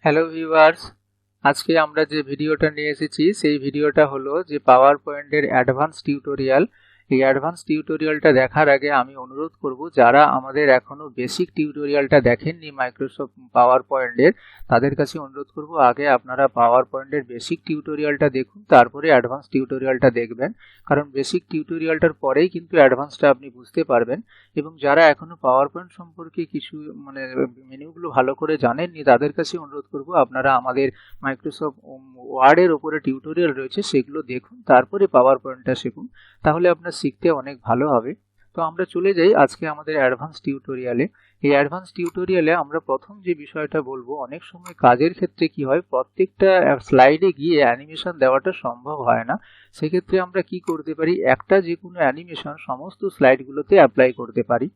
Hello viewers, আজকে আমরা যে ভিডিওটা নিয়ে এসেছি সেই ভিডিওটা হলো যে পাওয়ার পয়েন্টের অ্যাডভান্স টিউটোরিয়াল। এই অ্যাডভান্স টিউটোরিয়ালটা দেখার আগে আমি অনুরোধ করব, যারা আমাদের এখনো বেসিক টিউটোরিয়ালটা দেখেননি মাইক্রোসফট পাওয়ার পয়েন্টের, তাদের কাছে অনুরোধ করব আগে আপনারা পাওয়ার পয়েন্টের বেসিক টিউটোরিয়ালটা দেখুন, তারপরে অ্যাডভান্স টিউটোরিয়ালটা দেখবেন। কারণ বেসিক টিউটোরিয়ালটার পরেই কিন্তু অ্যাডভান্সটা আপনি বুঝতে পারবেন। এবং যারা এখনো পাওয়ার পয়েন্ট সম্পর্কে কিছু মেনুগুলো ভালো করে জানেননি, তাদের কাছে অনুরোধ করব আপনারা আমাদের মাইক্রোসফট ওয়ার্ডের ওপরে টিউটোরিয়াল রয়েছে, সেগুলো দেখুন, তারপরে পাওয়ার পয়েন্টটা শিখুন, তাহলে আপনার শিখতে অনেক ভালো হবে। তো আমরা চলে যাই আজকে আমাদের অ্যাডভান্স টিউটোরিয়ালে। এই অ্যাডভান্স টিউটোরিয়ালে আমরা প্রথম যে বিষয়টা বলবো, অনেক সময় কাজের ক্ষেত্রে কি হয়, প্রত্যেকটা স্লাইডে গিয়ে অ্যানিমেশন দেওয়াটা সম্ভব হয় না। সেক্ষেত্রে আমরা কি করতে পারি, একটা যে কোনো অ্যানিমেশন সমস্ত স্লাইডগুলোতে অ্যাপ্লাই করতে পারি।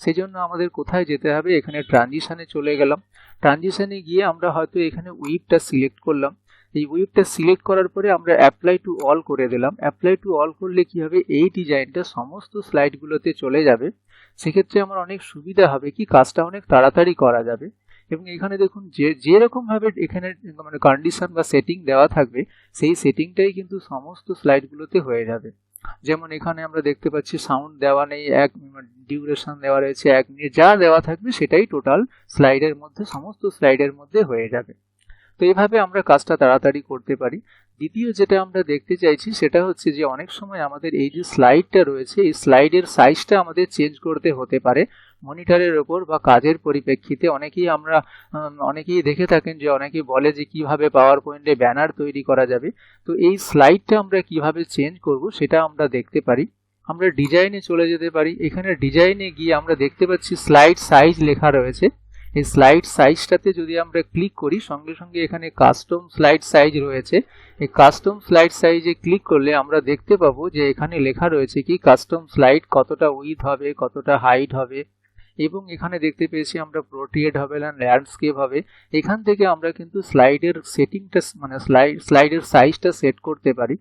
সেই জন্য আমাদের কোথায় যেতে হবে, এখানে ট্রানজিশনে চলে গেলাম। ট্রানজিশনে গিয়ে আমরা হয়তো এখানে উইপটা সিলেক্ট করলাম। এই উইপটা সিলেক্ট করার পরে আমরা অ্যাপ্লাই টু অল করে দিলাম। অ্যাপ্লাই টু অল করলে কি হবে, এই ডিজাইনটা সমস্ত স্লাইডগুলোতে চলে যাবে। সেক্ষেত্রে আমার অনেক সুবিধা হবে, কি কাজটা অনেক তাড়াতাড়ি করা যাবে। এবং এখানে দেখুন যেরকম ভাবে এখানে কন্ডিশন বা সেটিং দেওয়া থাকবে, সেই সেটিংটাই কিন্তু সমস্ত স্লাইডগুলোতে হয়ে যাবে। যেমন এখানে আমরা দেখতে পাচ্ছি সাউন্ড দেওয়া নেই, ডিউরেশন দেওয়া রয়েছে 1 মিনিট, যা দেওয়া থাকবে সেটাই টোটাল স্লাইডের মধ্যে, সমস্ত স্লাইডের মধ্যে হয়ে যাবে। তো এইভাবে আমরা কাজটা তাড়াতাড়ি করতে পারি। দ্বিতীয় যেটা আমরা দেখতে চাইছি সেটা হচ্ছে যে অনেক সময় আমাদের এই যে স্লাইডটা রয়েছে, এই স্লাইডের সাইজটা আমাদের চেঞ্জ করতে হতে পারে মনিটরের ওপর বা কাজের পরিপ্রেক্ষিতে। অনেকেই দেখে থাকেন যে অনেকেই বলে যে কিভাবে পাওয়ার পয়েন্টে ব্যানার তৈরি করা যাবে। তো এই স্লাইডটা আমরা কিভাবে চেঞ্জ করব সেটা আমরা দেখতে পারি। আমরা ডিজাইনে চলে যেতে পারি। এখানে ডিজাইনে গিয়ে আমরা দেখতে পাচ্ছি স্লাইড সাইজ লেখা রয়েছে। এই স্লাইড সাইজটাতে যদি আমরা ক্লিক করি, সঙ্গে সঙ্গে এখানে কাস্টম স্লাইড সাইজ রয়েছে। এই কাস্টম স্লাইড সাইজে ক্লিক করলে আমরা দেখতে পাবো যে এখানে লেখা রয়েছে কি কাস্টম স্লাইড কতটা উইথ হবে, কতটা হাইট হবে, এবং এখানে দেখতে পেয়েছি আমরা পোর্ট্রেট হবে না ল্যান্ডস্কেপ হবে। এখান থেকে আমরা কিন্তু স্লাইডের সেটিংটা স্লাইডের সাইজটা সেট করতে পারি।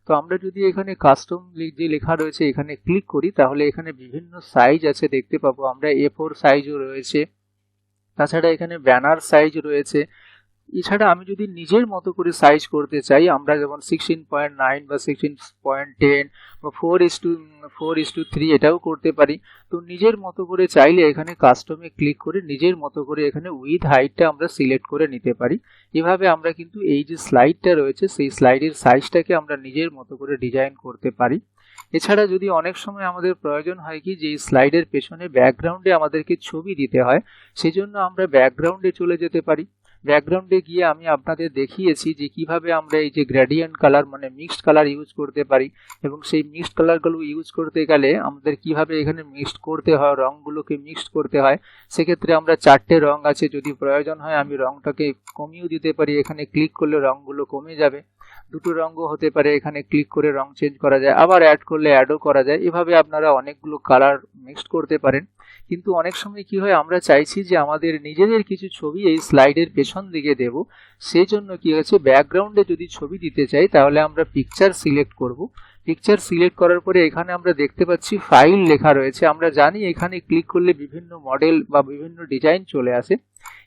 তো আমরা যদি এখানে কাস্টম যে লেখা রয়েছে এখানে ক্লিক করি, তাহলে এখানে বিভিন্ন সাইজ আছে দেখতে পাবো আমরা। A4 সাইজও রয়েছে, তাছাড়া এখানে ব্যানার সাইজ রয়েছে। এছাড়া আমি যদি নিজের মতো করে সাইজ করতে চাই, আমরা যেমন 16.9 বা 16.10 বা 4:3 এটাও করতে পারি। তো নিজের মতো করে চাইলে এখানে কাস্টমে ক্লিক করে নিজের মতো করে এখানে উইথ হাইটটা আমরা সিলেক্ট করে নিতে পারি। এভাবে আমরা কিন্তু এই যে স্লাইডটা রয়েছে সেই স্লাইডের সাইজটাকে আমরা নিজের মতো করে ডিজাইন করতে পারি। এছাড়া যদি অনেক সময় আমাদের প্রয়োজন হয় কি যে এই স্লাইডের পেছনে ব্যাকগ্রাউন্ডে আমাদেরকে ছবি দিতে হয়, সেজন্য আমরা ব্যাকগ্রাউন্ডে চলে যেতে পারি। ব্যাকগ্রাউন্ডে গিয়ে আমি আপনাদের দেখিয়েছি যে কিভাবে আমরা এই যে gradient colour mixed colour use করতে পারি। এবং সেই মিক্সড কালারগুলো ইউজ করতে গেলে আমাদের কিভাবে এখানে মিক্সড করতে হয়, রঙগুলোকে মিক্সড করতে হয়। সেক্ষেত্রে আমরা 4টে রং আছে, যদি প্রয়োজন হয় আমি রংটাকে কমিয়েও দিতে পারি। এখানে ক্লিক করলে রঙগুলো কমে যাবে। 2টো রঙও হতে পারে, এখানে ক্লিক করে রং চেঞ্জ করা যায়, আবার অ্যাড করলে অ্যাডও করা যায়। এভাবে আপনারা অনেকগুলো কালার মিক্সড করতে পারেন। কিন্তু অনেক সময় কি হয়, আমরা চাইছি যে আমাদের নিজেদের কিছু ছবি এই স্লাইডের পেছন দিকে দেব। সেই জন্য কি হচ্ছে, ব্যাকগ্রাউন্ডে যদি ছবি দিতে চাই তাহলে আমরা পিকচার সিলেক্ট করব। পিকচার সিলেক্ট করার পরে এখানে আমরা দেখতে পাচ্ছি ফাইল লেখা রয়েছে। আমরা জানি এখানে ক্লিক করলে বিভিন্ন মডেল বা বিভিন্ন ডিজাইন চলে আসে।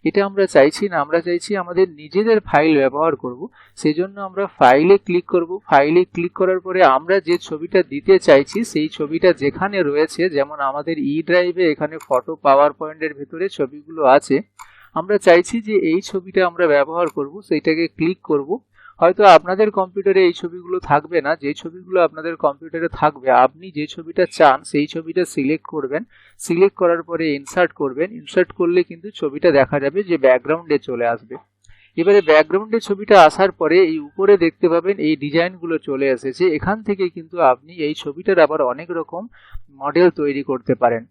এটা আমরা চাইছি না, আমরা চাইছি আমাদের নিজেদের ফাইল ব্যবহার করব। সেজন্য আমরা ফাইলে ক্লিক করব। ফাইলে ক্লিক করার পরে আমরা যে ছবিটা দিতে চাইছি সেই ছবিটা যেখানে রয়েছে, যেমন আমাদের ই ড্রাইভে এখানে ফটো পাওয়ার পয়েন্টের ভিতরে ছবিগুলো আছে, আমরা চাইছি যে এই ছবিটা আমরা ব্যবহার করব, সেইটাকে ক্লিক করব। হয়তো আপনাদের কম্পিউটারে এই ছবিগুলো থাকবে না, যে ছবিগুলো আপনাদের কম্পিউটারে থাকবে আপনি যে ছবিটা চান সেই ছবিটা সিলেক্ট করবেন। সিলেক্ট করার পরে ইনসার্ট করবেন। ইনসার্ট করলে কিন্তু ছবিটা দেখা যাবে যে ব্যাকগ্রাউন্ডে চলে আসবে। এবারে ব্যাকগ্রাউন্ডে ছবিটা আসার পরে এই উপরে দেখতে পাবেন এই ডিজাইনগুলো চলে এসেছে। এখান থেকে কিন্তু আপনি এই ছবিটার আবার অনেক রকম মডেল তৈরি করতে পারেন।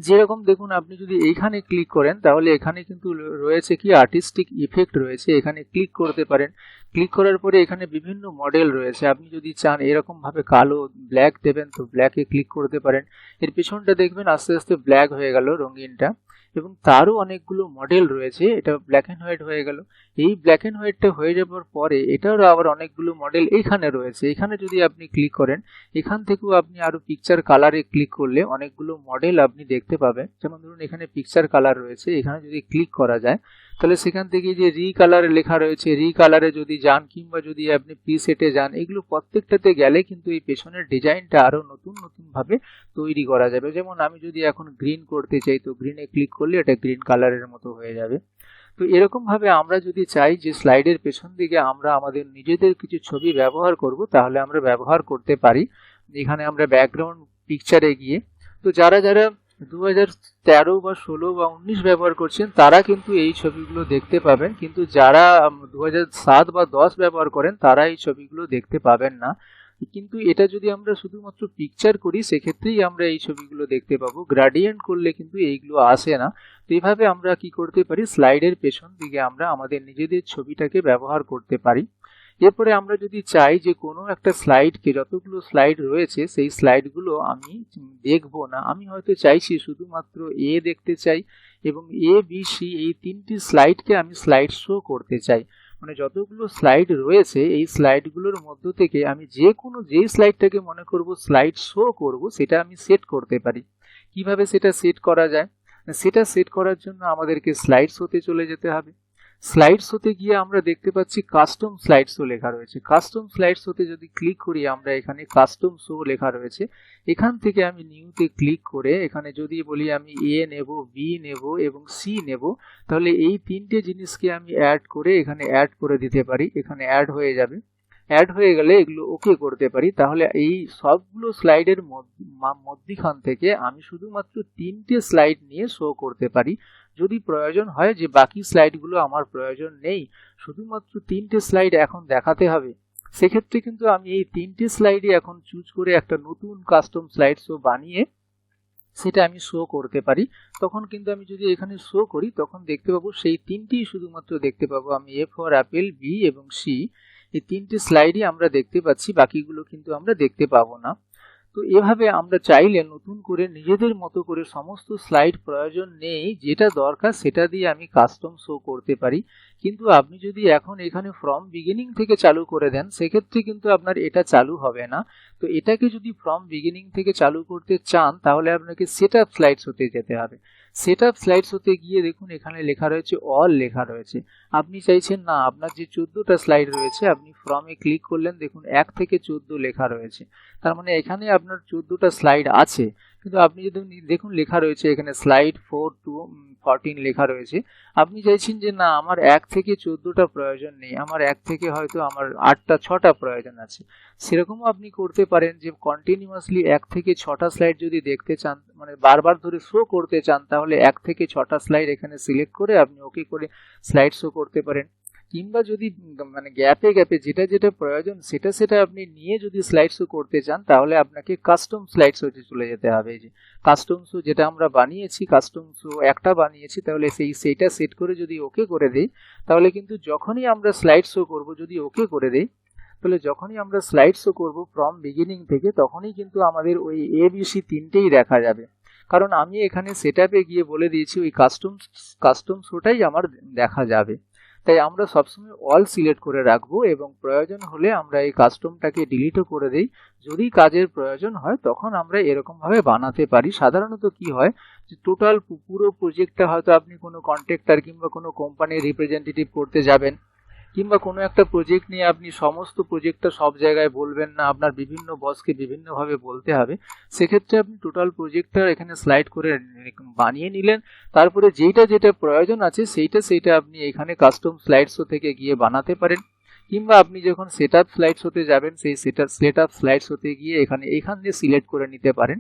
যেরকম দেখুন, আপনি যদি এইখানে ক্লিক করেন তাহলে এখানে কিন্তু রয়েছে কি আর্টিস্টিক ইফেক্ট রয়েছে, এখানে ক্লিক করতে পারেন। ক্লিক করার পরে এখানে বিভিন্ন মডেল রয়েছে। আপনি যদি চান এরকম ভাবে কালো ব্ল্যাক দেবেন তো ব্ল্যাকে ক্লিক করতে পারেন। এর পেছনটা দেখবেন আস্তে আস্তে ব্ল্যাক হয়ে গেল রঙিনটা, এবং তারও অনেকগুলো মডেল রয়েছে। এটা ব্ল্যাক এন্ড হোয়াইট হয়ে গেল। এই ব্ল্যাক এন্ড হোয়াইটটা হয়ে যাওয়ার পরে এটারও আবার অনেকগুলো মডেল এখানে রয়েছে। এখানে যদি আপনি ক্লিক করেন, এখান থেকেও আপনি আরো পিকচার কালারে ক্লিক করলে অনেকগুলো মডেল আপনি দেখতে পাবেন। যেমন ধরুন এখানে পিকচার কালার রয়েছে, এখানে যদি ক্লিক করা যায় তাহলে সেখান থেকে যে রিকালারে লেখা রয়েছে, রিকালারে যদি যান কিংবা যদি আপনি প্রিসেটে যান, এগুলো প্রত্যেকটাতে গেলে কিন্তু এই পেছনের ডিজাইনটা আরো নতুন নতুন ভাবে তৈরি করা যাবে। যেমন আমি যদি এখন গ্রিন করতে চাই, তো গ্রিনে ক্লিক করলে এটা গ্রিন কালারের মতো হয়ে যাবে। তো এরকম ভাবে আমরা যদি চাই যে স্লাইডের পেছন দিকে আমরা আমাদের নিজেদের কিছু ছবি ব্যবহার করব, তাহলে আমরা ব্যবহার করতে পারি। এখানে আমরা ব্যাকগ্রাউন্ড পিকচারে গিয়ে, তো যারা যারা 2013 বা 16 বা 19 ব্যবহার করছেন তারা কিন্তু এই ছবিগুলো দেখতে পাবেন, কিন্তু যারা 2007 বা 10 ব্যবহার করেন তারা এই ছবিগুলো দেখতে পাবেন না। কিন্তু এটা যদি আমরা শুধুমাত্র পিকচার করি সেক্ষেত্রেই আমরা এই ছবিগুলো দেখতে পাবো, গ্রেডিয়েন্ট করলে কিন্তু এইগুলো আসে না। তো এইভাবে আমরা কি করতে পারি, স্লাইডের পেছন দিকে আমরা আমাদের নিজেদের ছবিটাকে ব্যবহার করতে পারি। এরপরে আমরা যদি চাই যে কোনো একটা স্লাইডকে, যতগুলো স্লাইড রয়েছে সেই স্লাইডগুলো আমি দেখবো না, আমি হয়তো চাইছি শুধুমাত্র এ দেখতে চাই এবং এ বি সি এই তিনটি স্লাইডকে আমি স্লাইড শো করতে চাই। মানে যতগুলো স্লাইড রয়েছে এই স্লাইডগুলোর মধ্য থেকে আমি যেই স্লাইডটাকে মনে করব স্লাইড শো করব সেটা আমি সেট করতে পারি। কিভাবে সেটা সেট করা যায়, সেটা সেট করার জন্য আমাদেরকে স্লাইড শোতে চলে যেতে হবে। স্লাইড শোতে গিয়ে আমরা দেখতে পাচ্ছি কাস্টম স্লাইড শো লেখা রয়েছে। কাস্টম স্লাইড শোতে যদি ক্লিক করি আমরা, এখানে কাস্টম শো লেখা রয়েছে। এখান থেকে আমি নিউতে ক্লিক করে এখানে যদি বলি আমি এ নেব, বি নেব এবং সি নেব, তাহলে এই তিনটে জিনিসকে আমি অ্যাড করে এখানে অ্যাড করে দিতে পারি। এখানে অ্যাড হয়ে যাবে। অ্যাড হয়ে গেলে এগুলো ওকে করতে পারি। তাহলে এই সবগুলো স্লাইডের মধ্যখান থেকে আমি শুধুমাত্র তিনটে স্লাইড নিয়ে শো করতে পারি। যদি প্রয়োজন হয় যে বাকি স্লাইডগুলো আমার প্রয়োজন নেই, শুধুমাত্র তিনটে স্লাইড এখন দেখাতে হবে, সেক্ষেত্রে কিন্তু আমি এই তিনটে স্লাইডই এখন চুজ করে একটা নতুন কাস্টম স্লাইড শো বানিয়ে সেটা আমি শো করতে পারি। তখন কিন্তু আমি যদি এখানে শো করি তখন দেখতে পাবো সেই তিনটেই শুধুমাত্র দেখতে পাবো আমি, এ ফর অ্যাপেল, বি এবং সি, এই তিনটে স্লাইডই আমরা দেখতে পাচ্ছি, বাকিগুলো কিন্তু আমরা দেখতে পাবো না। তো এভাবে আমরা চাইলে নতুন করে নিজেদের মতো করে সমস্ত স্লাইড প্রয়োজন নেই, যেটা দরকার সেটা দিয়ে আমি কাস্টম শো করতে পারি। কিন্তু আপনি যদি এখন এখানে ফ্রম বিগিনিং থেকে চালু করে দেন সেক্ষেত্রে কিন্তু আপনার এটা চালু হবে না। তো এটাকে যদি ফ্রম বিগিনিং থেকে চালু করতে চান তাহলে আপনাকে সেট আপ স্লাইডস হতে যেতে হবে। সেট আপ স্লাইডস হতে গিয়ে দেখুন এখানে লেখা রয়েছে অল লেখা রয়েছে। আপনি চাইছেন না আপনার যে 14টা স্লাইড রয়েছে, আপনি ফ্রমে ক্লিক করলেন, দেখুন 1 থেকে 14 লেখা রয়েছে। তার মানে এখানে আপনার 14টা স্লাইড আছে, কিন্তু আপনি যদি দেখুন লেখা রয়েছে এখানে স্লাইড 4 to 14 লেখা রয়েছে। আপনি চাইছেন যে না আমার 1 থেকে 14টা প্রয়োজন নেই, আমার 1 থেকে হয়তো আমার 8টা 6টা প্রয়োজন আছে। সেরকমও আপনি করতে পারেন যে কন্টিনিউয়াসলি 1 থেকে 6টা স্লাইড যদি দেখতে চান, মানে বারবার ধরে শো করতে চান, তাহলে 1 থেকে 6টা স্লাইড এখানে সিলেক্ট করে আপনি ওকে করে স্লাইড শো করতে পারেন। কিংবা যদি মানে গ্যাপে গ্যাপে যেটা যেটা প্রয়োজন সেটা আপনি নিয়ে যদি স্লাইড শো করতে চান তাহলে আপনাকে কাস্টম স্লাইড শোতে চলে যেতে হবে। এই যে কাস্টম শো যেটা আমরা বানিয়েছি, কাস্টম শো একটা বানিয়েছি, তাহলে সেইটা সেট করে যদি ওকে করে দেই তাহলে কিন্তু যখনই আমরা স্লাইড শো করব, যদি ওকে করে দেই তাহলে যখনই আমরা স্লাইড শো করব ফ্রম বিগিনিং থেকে, তখনই কিন্তু আমাদের ওই এবিসি তিনটেই দেখা যাবে। কারণ আমি এখানে সেটআপে গিয়ে বলে দিয়েছি ওই কাস্টম শোটাই আমার দেখা যাবে। তাই আমরা সবসময় অল সিলেক্ট করে রাখবো এবং প্রয়োজন হলে আমরা এই কাস্টমটাকে ডিলিটও করে দেই। যদি কাজের প্রয়োজন হয় তখন আমরা এরকম ভাবে বানাতে পারি। সাধারণত কি হয় যে টোটাল পুরো প্রজেক্টটা হয়তো আপনি কোনো কন্ট্রাক্টর কিংবা কোনো কোম্পানির রিপ্রেজেন্টেটিভ করতে যাবেন, কিংবা কোনো একটা প্রজেক্ট নিয়ে আপনি সমস্ত প্রজেক্টটা সব জায়গায় বলবেন না, আপনার বিভিন্ন বসকে বিভিন্নভাবে বলতে হবে। সেক্ষেত্রে আপনি টোটাল প্রজেক্টটা এখানে স্লাইড করে বানিয়ে নিলেন, তারপরে যেটা যেটা প্রয়োজন আছে সেইটা আপনি এখানে কাস্টম স্লাইড শো থেকে গিয়ে বানাতে পারেন। কিংবা আপনি যখন সেট আপ স্লাইড শোতে যাবেন সেই সেট আপ স্লাইড শোতে গিয়ে এখান দিয়ে সিলেক্ট করে নিতে পারেন,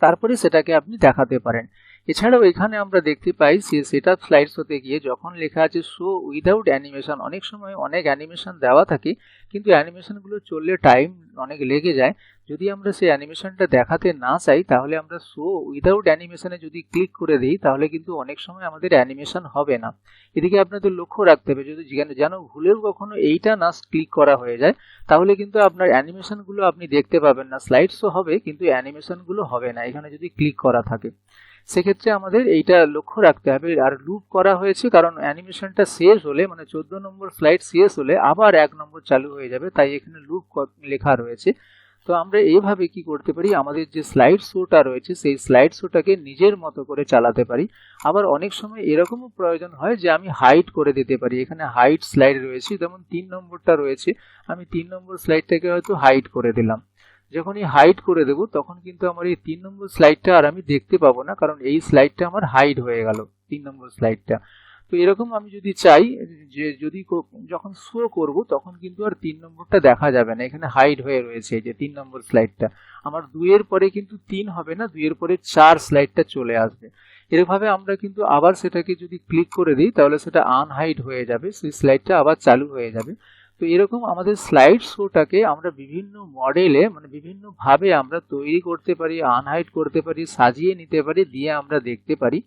তারপরে সেটাকে আপনি দেখাতে পারেন। এছাড়াও এখানে আমরা দেখতে পাই সেটআপ স্লাইডস হতে গিয়ে যখন লেখা আছে শো উইদাউট অ্যানিমেশন, অনেক সময় অনেক অ্যানিমেশন দেওয়া থাকে কিন্তু অ্যানিমেশনগুলো চললে টাইম অনেক লেগে যায়। যদি আমরা সেই অ্যানিমেশনটা দেখাতে না চাই তাহলে আমরা শো উইদাউট অ্যানিমেশনে যদি ক্লিক করে দিই তাহলে কিন্তু অনেক সময় আমাদের অ্যানিমেশন হবে না। এদিকে আপনাদের লক্ষ্য রাখতে হবে, যদি যেন ভুলেও কখনো এইটা না ক্লিক করা হয়ে যায় তাহলে কিন্তু আপনার অ্যানিমেশনগুলো আপনি দেখতে পাবেন না। স্লাইড শো হবে কিন্তু অ্যানিমেশনগুলো হবে না এখানে যদি ক্লিক করা থাকে। সেক্ষেত্রে আমাদের এইটা লক্ষ্য রাখতে হবে। আর লুপ করা হয়েছে কারণ অ্যানিমেশনটা শেষ হলে, মানে 14 নম্বর স্লাইড শেষ হলে আবার 1 নম্বর চালু হয়ে যাবে, তাই এখানে লুপ লেখা রয়েছে। তো আমরা এইভাবে কি করতে পারি, আমাদের যে স্লাইড শোটা রয়েছে সেই স্লাইড শোটাকে নিজের মতো করে চালাতে পারি। আবার অনেক সময় এরকমও প্রয়োজন হয় যে আমি হাইড করে দিতে পারি। এখানে হাইড স্লাইড রয়েছে, যেমন 3 নম্বরটা রয়েছে, আমি 3 নম্বর স্লাইডটাকে হয়তো হাইড করে দিলাম। যখনই হাইড করে দেব তখন কিন্তু আমার এই 3 নম্বর স্লাইডটা আর আমি দেখতে পাবো না, কারণ এই স্লাইডটা আমার হাইড হয়ে গেল, 3 নম্বর স্লাইডটা। তো এরকম আমি যদি চাই যে যদি যখন শো করব তখন কিন্তু আর 3 নম্বরটা দেখা যাবে না, এখানে হাইড হয়ে রয়েছে এই যে 3 নম্বর স্লাইডটা। আমার 2 এর পরে কিন্তু 3 হবে না, 2 এর পরে 4 স্লাইডটা চলে আসবে। এরভাবে আমরা কিন্তু আবার সেটাকে যদি ক্লিক করে দিই তাহলে সেটা আনহাইড হয়ে যাবে, সেই স্লাইডটা আবার চালু হয়ে যাবে। তো এরকম আমাদের স্লাইড শোটাকে আমরা বিভিন্ন মডেলে মানে বিভিন্ন ভাবে আমরা তৈরি করতে পারি, আনহাইড করতে পারি, সাজিয়ে নিতে পারি, দিয়ে আমরা দেখতে পারি।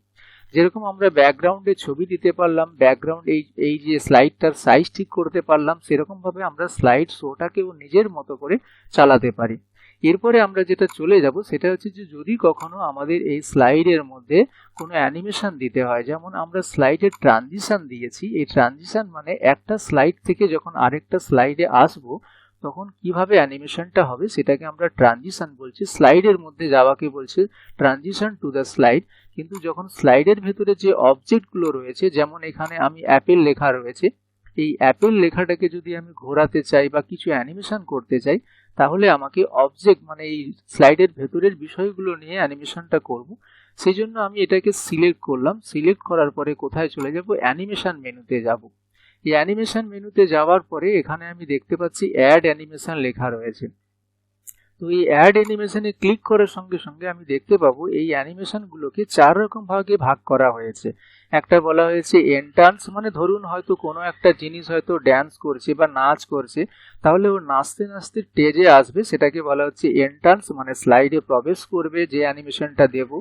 যেরকম আমরা ব্যাকগ্রাউন্ডে ছবি দিতে পারলাম, ব্যাকগ্রাউন্ড এই যে স্লাইডটার সাইজ ঠিক করতে পারলাম, সেরকম ভাবে আমরা স্লাইড শোটাকেও নিজের মতো করে চালাতে পারি। এরপরে আমরা যেটা চলে যাব সেটা হচ্ছে যে যদি কখনো আমাদের এই স্লাইডের মধ্যে কোনো অ্যানিমেশন দিতে হয়, যেমন আমরা স্লাইডের ট্রানজিশন দিয়েছি, এই ট্রানজিশন মানে একটা স্লাইড থেকে যখন আরেকটা স্লাইডে আসব তখন কিভাবে অ্যানিমেশনটা হবে সেটাকে আমরা ট্রানজিশন বলছি। স্লাইডের মধ্যে যাওয়াকে বলছে ট্রানজিশন টু দ্য স্লাইড। কিন্তু যখন স্লাইডের ভেতরে যে অবজেক্টগুলো রয়েছে, যেমন এখানে আমি অ্যাপেল লেখা রয়েছে, এই অ্যাপেল লেখাটাকে যদি আমি ঘোরাতে চাই বা কিছু অ্যানিমেশন করতে চাই তাহলে আমাকে অবজেক্ট মানে এই স্লাইডের ভেতরের বিষয়গুলো নিয়ে অ্যানিমেশনটা করব। সেই জন্য আমি এটাকে সিলেক্ট করলাম, সিলেক্ট করার পরে কোথায় চলে যাব, অ্যানিমেশন মেনুতে যাব। এই অ্যানিমেশন মেনুতে যাওয়ার পরে এখানে আমি দেখতে পাচ্ছি অ্যাড অ্যানিমেশন লেখা রয়েছে। তো এই অ্যাড অ্যানিমেশনে ক্লিক করার সঙ্গে সঙ্গে আমি দেখতে পাবো এই অ্যানিমেশনগুলোকে 4 রকম ভাগে ভাগ করা হয়েছে। একটা বলা হয়েছে এন্ট্রান্স, মানে ধরুন হয়তো কোনো একটা জিনিস হয়তো ড্যান্স করছে বা নাচ করছে, তাহলে ও নাচতে নাচতে স্টেজে আসবে, সেটাকে বলা হচ্ছে এন্ট্রান্স, মানে স্লাইডে প্রবেশ করবে যে অ্যানিমেশনটা দেব।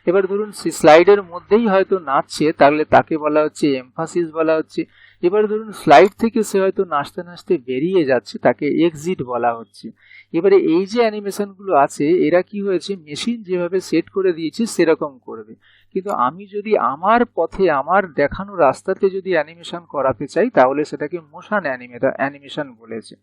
এবার ধরুন স্লাইডের মধ্যেই হয়তো নাচছে, তাহলে তাকে বলা হচ্ছে এমফাসিস বলা হচ্ছে। এবার ধরুন স্লাইড থেকে সে হয়তো নাচতে নাচতে বেরিয়ে যাচ্ছে, তাকে এক্সিট বলা হচ্ছে। এবারে এই যে অ্যানিমেশনগুলো আছে এরা কি হয়েছে, মেশিন যেভাবে সেট করে দিয়েছে সেরকম করবে। কিন্তু আমি যদি আমার পথে আমার দেখানো রাস্তাতে যদি অ্যানিমেশন করাতে চাই তাহলে সেটাকে মোশন অ্যানিমেশন বলেছে।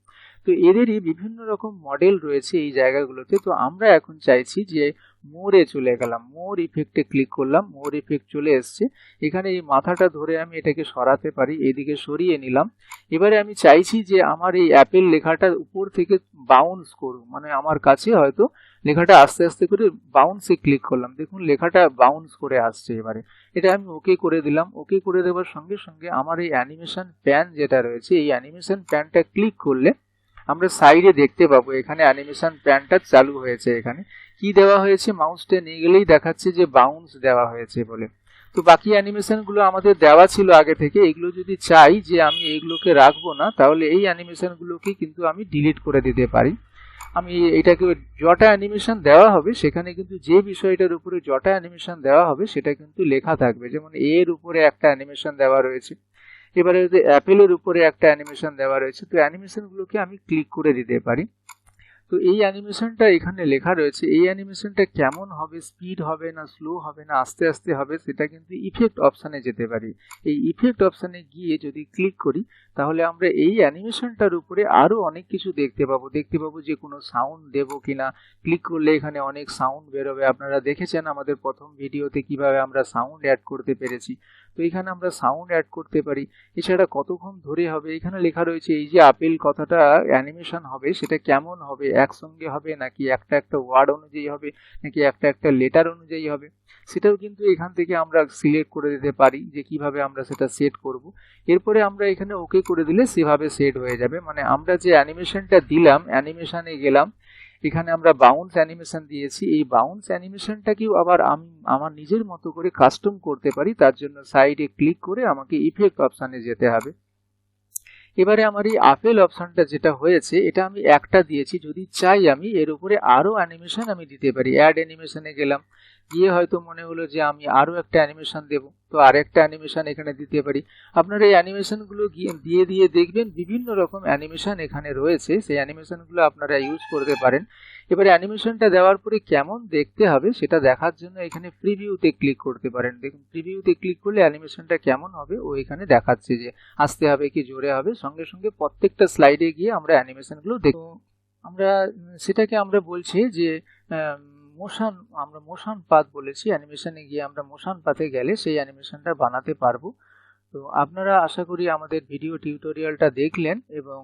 তো এদেরই বিভিন্ন রকম মডেল রয়েছে এই জায়গাগুলোতে। তো আমরা এখন চাইছি যে মোরে চলে গেলাম, মোর ইফেক্টে ক্লিক করলাম, মোর ইফেক্ট চলে এসছে। এখানে এই মাথাটা ধরে আমি এটাকে সরাতে পারি, এদিকে সরিয়ে নিলাম। এবারে আমি চাইছি যে আমার এই অ্যাপেল লেখাটা উপর থেকে বাউন্স করুক, মানে আমার কাছে হয়তো লেখাটা আস্তে আস্তে করে বাউন্সে ক্লিক করলাম, দেখুন লেখাটা বাউন্স করে আসছে। এবারে এটা আমি ওকে করে দিলাম। ওকে করে দেওয়ার সঙ্গে সঙ্গে আমার এই অ্যানিমেশন প্যান যেটা রয়েছে, এই অ্যানিমেশন প্যানটা ক্লিক করলে আমরা সাইডে দেখতে পাবো এখানে অ্যানিমেশন প্যানটা চালু হয়েছে। এখানে কি দেওয়া হয়েছে, মাউসটা নিয়ে গেলেই দেখাচ্ছে যে বাউন্স দেওয়া হয়েছে বলে। তো বাকি অ্যানিমেশনগুলো আমাদের দেওয়া ছিল আগে থেকে, এগুলো যদি চাই যে আমি এইগুলোকে রাখবো না তাহলে এই অ্যানিমেশনগুলোকে কিন্তু আমি ডিলিট করে দিতে পারি। আমি এটাকে যটা অ্যানিমেশন দেওয়া হবে সেখানে কিন্তু যে বিষয়টার উপরে যটা অ্যানিমেশন দেওয়া হবে সেটা কিন্তু লেখা থাকবে। যেমন এর উপরে একটা অ্যানিমেশন দেওয়া রয়েছে, এবারে যদি অ্যাপেলের উপরে একটা অ্যানিমেশন দেওয়া রয়েছে, তো অ্যানিমেশনগুলোকে আমি ক্লিক করে দিতে পারি। তো এই অ্যানিমেশনটা এখানে লেখা রয়েছে, এই অ্যানিমেশনটা কেমন হবে, স্পিড হবে না স্লো হবে না আস্তে আস্তে হবে, সেটা কিন্তু ইফেক্ট অপশানে যেতে পারি। এই ইফেক্ট অপশানে গিয়ে যদি ক্লিক করি তাহলে আমরা এই অ্যানিমেশনটার উপরে আরো অনেক কিছু দেখতে পাবো যে কোনো সাউন্ড দেবো কিনা। ক্লিক করলে এখানে অনেক সাউন্ড বেরোবে, আপনারা দেখেছেন আমাদের প্রথম ভিডিওতে কিভাবে আমরা সাউন্ড অ্যাড করতে পেরেছি। তো এখানে আমরা সাউন্ড অ্যাড করতে পারি। এছাড়া কতক্ষণ ধরে হবে, এখানে লেখা রয়েছে এই যে আপেল কথাটা অ্যানিমেশন হবে সেটা কেমন হবে, একসঙ্গে হবে নাকি একটা একটা ওয়ার্ড অনুযায়ী হবে নাকি একটা একটা লেটার অনুযায়ী হবে, সেটাও কিন্তু এখান থেকে আমরা সিলেক্ট করে দিতে পারি যে কিভাবে আমরা সেটা সেট করব। এরপরে আমরা এখানে ওকে করে দিলে সেভাবে সেট হয়ে যাবে। মানে আমরা যে অ্যানিমেশনটা দিলাম, অ্যানিমেশনে গেলাম, এখানে আমরা বাউন্স অ্যানিমেশন দিয়েছি, এই বাউন্স অ্যানিমেশনটাকেও আবার আমি আমার নিজের মতো করে কাস্টম করতে পারি। তার জন্য সাইডে ক্লিক করে আমাকে ইফেক্ট অপশানে যেতে হবে। এবারে আমার এই আপেল অপশনটা যেটা হয়েছে এটা আমি একটা দিয়েছি, যদি চাই আমি এর উপরে আরো অ্যানিমেশন আমি দিতে পারি। অ্যাড অ্যানিমেশনে গেলাম, গিয়ে হয়তো মনে হলো যে আমি আরো একটা অ্যানিমেশন দেব, তো আরেকটা অ্যানিমেশন এখানে দিতে পারি। আপনারা এই অ্যানিমেশনগুলো দিয়ে দিয়ে দেখবেন বিভিন্ন রকম অ্যানিমেশন এখানে রয়েছে, সেই অ্যানিমেশনগুলো আপনারা ইউজ করতে পারেন। এবারে অ্যানিমেশনটা দেওয়ার পরে কেমন দেখতে হবে সেটা দেখার জন্য এখানে প্রিভিউতে ক্লিক করতে পারেন। দেখুন প্রিভিউতে ক্লিক করলে অ্যানিমেশনটা কেমন হবে ও এখানে দেখাচ্ছে যে আস্তে হবে কি জোরে হবে, সঙ্গে সঙ্গে প্রত্যেকটা স্লাইডে গিয়ে আমরা অ্যানিমেশনগুলো দেখব। সেটাকে আমরা বলছি যে মোশন, আমরা মোশন পাথ বলেছি। অ্যানিমেশনে গিয়ে আমরা মোশন পাথে গেলে সেই অ্যানিমেশনটা বানাতে পারবো। তো আপনারা আশা করি আমাদের ভিডিও টিউটোরিয়ালটা দেখলেন এবং